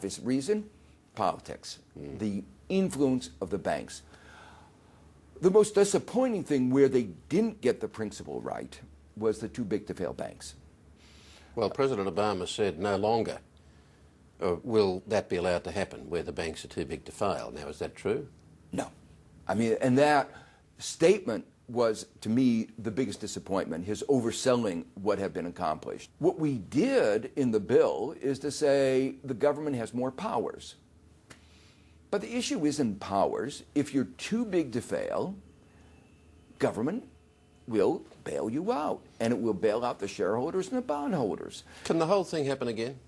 obvious reason, politics, the influence of the banks. The most disappointing thing where they didn't get the principle right was the too big to fail banks. Well, President Obama said no longer will that be allowed to happen, where the banks are too big to fail. Now, is that true? No. I mean, and that statement was, to me, the biggest disappointment, his overselling what had been accomplished. What we did in the bill is to say the government has more powers. But the issue isn't powers. If you're too big to fail, government will bail you out, and it will bail out the shareholders and the bondholders. Can the whole thing happen again?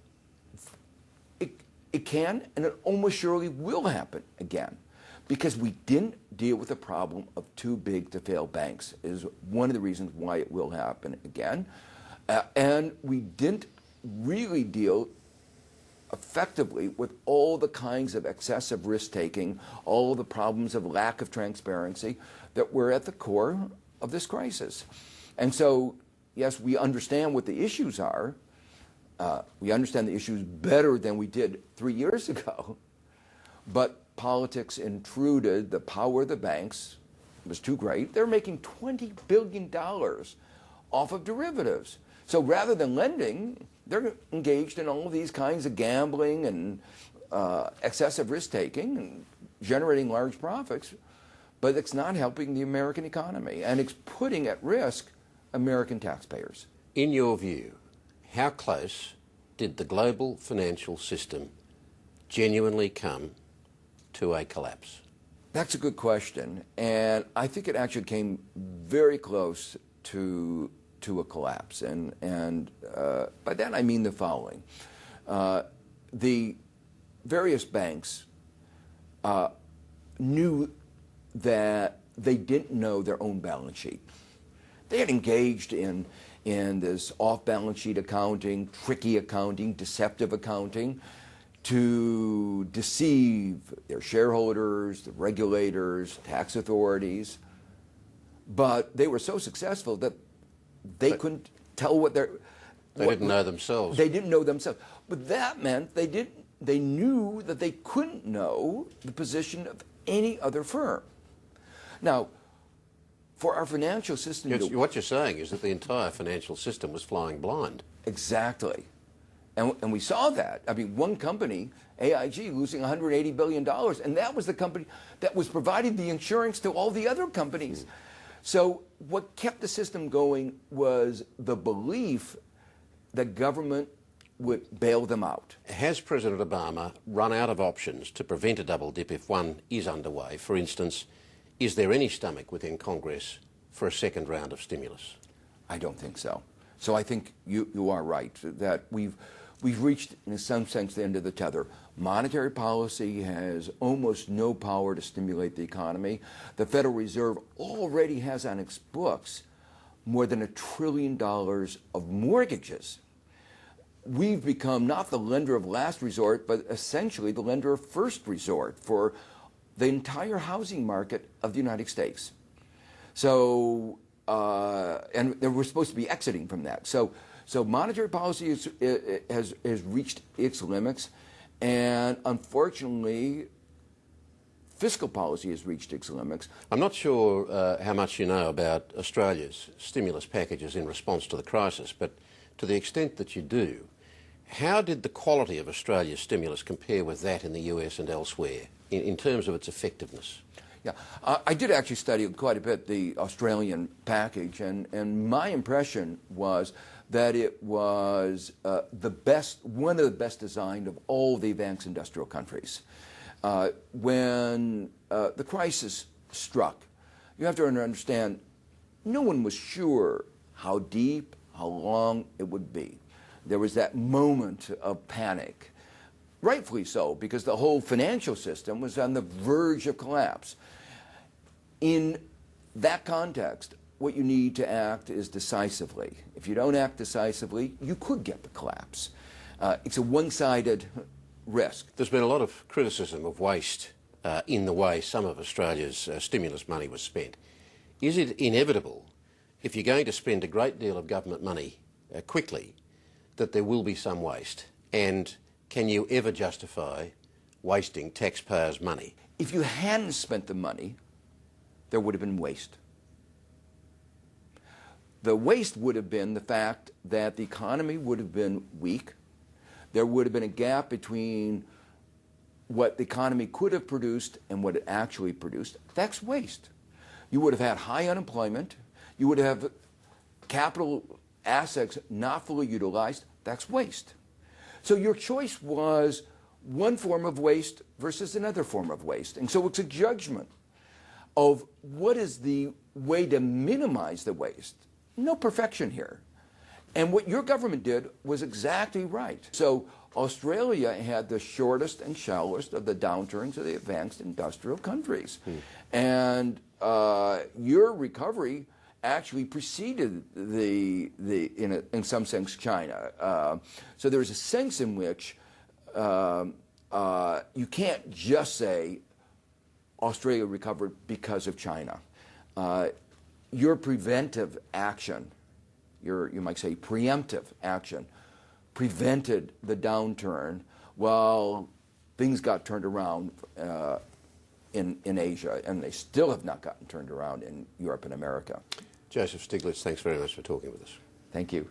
It can, and it almost surely will happen again, because we didn't deal with the problem of too big to fail banks is one of the reasons why it will happen again. And we didn't really deal effectively with all the kinds of excessive risk-taking, all the problems of lack of transparency that were at the core of this crisis. And so, yes, we understand what the issues are. We understand the issues better than we did 3 years ago. But politics intruded, the power of the banks was too great. They're making $20 billion off of derivatives. So rather than lending, they're engaged in all of these kinds of gambling and excessive risk-taking and generating large profits. But it's not helping the American economy, and it's putting at risk American taxpayers. In your view, how close did the global financial system genuinely come to a collapse? That's a good question, and I think it actually came very close to a collapse. And by that I mean the following. The various banks knew that they didn't know their own balance sheet. They had engaged in this off-balance sheet accounting, tricky accounting, deceptive accounting to deceive their shareholders, the regulators, tax authorities. But they were so successful that they couldn't tell what their... They didn't know themselves. They didn't know themselves. But that meant they knew that they couldn't know the position of any other firm. Now, for our financial system... What you're saying is that the entire financial system was flying blind. Exactly. And we saw that. I mean, one company, AIG, losing $180 billion, and that was the company that was providing the insurance to all the other companies. So what kept the system going was the belief that government would bail them out. Has President Obama run out of options to prevent a double dip if one is underway? For instance, is there any stomach within Congress for a second round of stimulus? I don't think so. So I think you are right, that we've reached, in some sense, the end of the tether. Monetary policy has almost no power to stimulate the economy. The Federal Reserve already has on its books more than $1 trillion of mortgages. We've become not the lender of last resort, but essentially the lender of first resort for the entire housing market of the United States. So, and we're supposed to be exiting from that. So monetary policy has reached its limits, and unfortunately, fiscal policy has reached its limits. I'm not sure how much you know about Australia's stimulus packages in response to the crisis, but to the extent that you do, how did the quality of Australia's stimulus compare with that in the US and elsewhere in terms of its effectiveness? Yeah, I did actually study quite a bit the Australian package, and my impression was that it was one of the best designed of all the advanced industrial countries. When the crisis struck, you have to understand, no one was sure how deep, how long it would be. There was that moment of panic, rightfully so, because the whole financial system was on the verge of collapse. In that context, what you need to act is decisively. If you don't act decisively, you could get the collapse. It's a one-sided risk. There's been a lot of criticism of waste in the way some of Australia's stimulus money was spent. Is it inevitable, if you're going to spend a great deal of government money quickly, that there will be some waste? And can you ever justify wasting taxpayers' money? If you hadn't spent the money, there would have been waste. The waste would have been the fact that the economy would have been weak. There would have been a gap between what the economy could have produced and what it actually produced. That's waste. You would have had high unemployment. You would have capital assets not fully utilized. That's waste. So your choice was one form of waste versus another form of waste. And so it's a judgment of what is the way to minimize the waste. No perfection here. And what your government did was exactly right. So Australia had the shortest and shallowest of the downturns of the advanced industrial countries. And your recovery actually preceded in some sense, China. So there's a sense in which you can't just say Australia recovered because of China. Your preventive action, you might say preemptive action, prevented the downturn while things got turned around in Asia, and they still have not gotten turned around in Europe and America. Joseph Stiglitz, thanks very much for talking with us. Thank you.